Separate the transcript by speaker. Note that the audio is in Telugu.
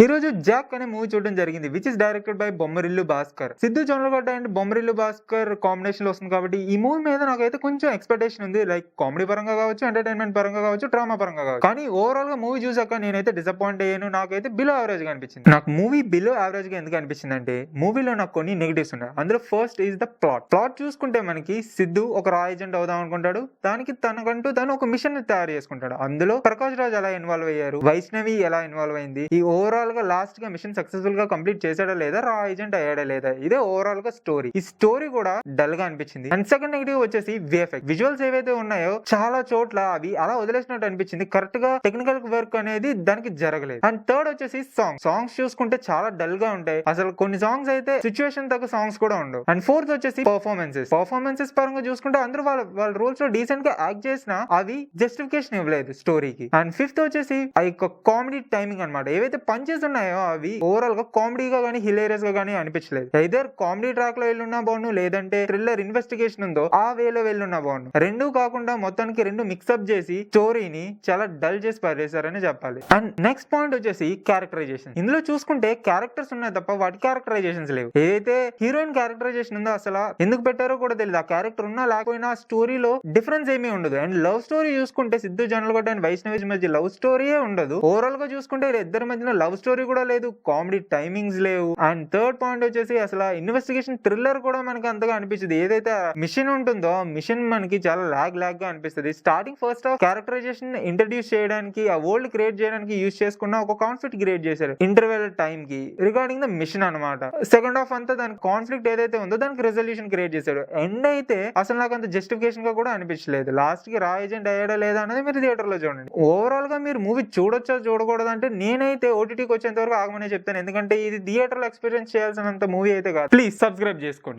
Speaker 1: ఈ రోజు జాక్ అనే మూవీ చూడడం జరిగింది, which is directed by Bommarillu Bhaskar. Siddhu Jonnalagadda and Bommarillu Bhaskar combination లో వస్తుంది కాబట్టి ఈ మూవీ మీద నాకైతే కొంచెం ఎక్స్పెక్టేషన్ ఉంది. లైక్ కామెడీ పరంగా కావచ్చు, ఎంటర్టైన్మెంట్ పరంగా కావచ్చు, డ్రామా పరంగా కావచ్చు. కానీ ఓవరాల్ గా మూవీ చూసాక నేనైతే డిసప్పాయింట్ అయ్యాను. నాకైతే బిలో యావరేజ్ గా అనిపించింది. నాకు మూవీ బిలో యావరేజ్ గా ఎందుకు అనిపించింది అంటే, మూవీలో నాకు కొన్ని నెగిటివ్స్ ఉన్నాయి. అందులో ఫస్ట్ ఈజ్ ద ప్లాట్ చూసుకుంటే మనకి సిద్ధు ఒక రా ఏజెంట్ అవుదాం అనుకుంటాడు. దానికి తనకంటూ తను ఒక మిషన్ తయారు చేసుకుంటాడు. అందులో ప్రకాష్ రాజ్ ఎలా ఇన్వాల్వ్ అయ్యారు, వైష్ణవి ఎలా ఇన్వాల్వ్ అయింది, ఈ ఓవరాల్ గా లాస్ట్ గా మిషన్ సక్సెస్ఫుల్ గా కంప్లీట్ చేసాడా లేదా, రా ఏజెంట్ అయ్యాడా లేదా, ఇదే ఓవరాల్ గా స్టోరీ. ఈ స్టోరీ కూడా డల్ గా అనిపించింది. అండ్ సెకండ్ నెగిటివ్ వచ్చేసి విఎఫ్ఎక్స్. విజువల్స్ ఏవైతే ఉన్నాయో చాలా చోట్ల అవి అలా వదిలేసినట్టు అనిపించింది. కరెక్ట్ గా టెక్నికల్ వర్క్ అనేది దానికి జరగలేదు. అండ్ థర్డ్ వచ్చేసి సాంగ్స్ చూసుకుంటే చాలా డల్ గా ఉంటాయి. అసలు కొన్ని సాంగ్స్ అయితే సిచ్యువేషన్ తగ్గ సాంగ్స్ కూడా ఉండవు. అండ్ ఫోర్త్ వచ్చేసి పర్ఫార్మెన్సెస్ పరంగా చూసుకుంటే అందరూ వాళ్ళ రోల్స్ లో డీసెంట్ గా యాక్ట్ చేసినా అవి జస్టిఫికేషన్ ఇవ్వలేదు స్టోరీకి. అండ్ ఫిఫ్త్ వచ్చేసి కామెడీ టైమింగ్ అన్నమాట. ఏవైతే పంచెస్ ఉన్నాయో అవి ఓవరాల్ గా కామెడీగా గానీ హిలేరియస్ గా గానీ అనిపించలేదు. ఐదర్ కామెడీ ట్రాక్ లో వెళ్ళున్నా బాగుండు, లేదంటే థ్రిల్లర్ ఇన్వెస్టిగేషన్ ఉందో ఆ వేలో వెళ్ళున్నా బాగుండు. రెండు కాకుండా మొత్తానికి రెండు మిక్స్అప్ చేసి స్టోరీని చాలా డల్ చేసి పడేశారని చెప్పాలి. అండ్ నెక్స్ట్ పాయింట్ వచ్చేసి క్యారెక్టరైజేషన్. ఇందులో చూసుకుంటే క్యారెక్టర్స్ ఉన్నాయి తప్ప వాటి క్యారెక్టరైజేషన్స్ లేవు. ఏదైతే హీరోయిన్ క్యారెక్టరైజేషన్ ఉందో అసలు ఎందుకు పెట్టారో కూడా తెలియదు. ఆ క్యారెక్టర్ ఉన్నా లేకపోయినా స్టోరీలో డిఫరెన్స్ ఏమీ ఉండదు. అండ్ లవ్ స్టోరీ చూసుకుంటే సిద్ధు జొన్నలగడ్డ అండ్ వైష్ణవి మధ్య లవ్ స్టోరీయే ఉండదు. ఓవరాల్ గా చూసుకుంటే ఇద్దరి మధ్యన లవ్ స్టోరీ కూడా లేదు, కామెడీ టైమింగ్స్ లేవు. అండ్ థర్డ్ పాయింట్ వచ్చేసి అసలు ఇన్వెస్టిగేషన్ థ్రిల్లర్ కూడా మనకి అంతగా అనిపించదు. ఏదైతే మిషన్ ఉంటుందో మిషన్ మనకి చాలా లాగ్ గా అనిపిస్తుంది. Starting first half characterization introduce చేయడానికి, ఆ వరల్డ్ క్రియేట్ చేయడానికి యూజ్ చేసుకున్న ఒక కాన్ఫ్లిక్ట్ క్రియేట్ చేశారు ఇంటర్వెల్ టైం కి రిగార్డింగ్ ద మిషన్ అనమాట. సెకండ్ హాఫ్ అంతా దాని కాన్ఫ్లిక్ట్ ఏదైతే ఉందో దానికి రెజల్యూషన్ క్రియేట్ చేశాడు. ఎండ్ అయితే అసలు నాకు అంత జస్టిఫికేషన్ గా కూడా అనిపించలేదు. లాస్ట్ కి రా ఏజెంట్ అయ్యాడా లేదా అనేది మీరు థియేటర్ లో చూడండి. ఓవరాల్ గా మీరు మూవీ చూడొచ్చా చూడకూడదు అంటే నేనైతే ఓటీటీకి వచ్చేంత వరకు ఆగమనే చెప్తాను. ఎందుకంటే ఇది థియేటర్ లో ఎక్స్పీరియన్స్ చేయాల్సినంత మూవీ అయితే కాదు. ప్లీజ్ సబ్స్క్రైబ్ చేసుకోండి.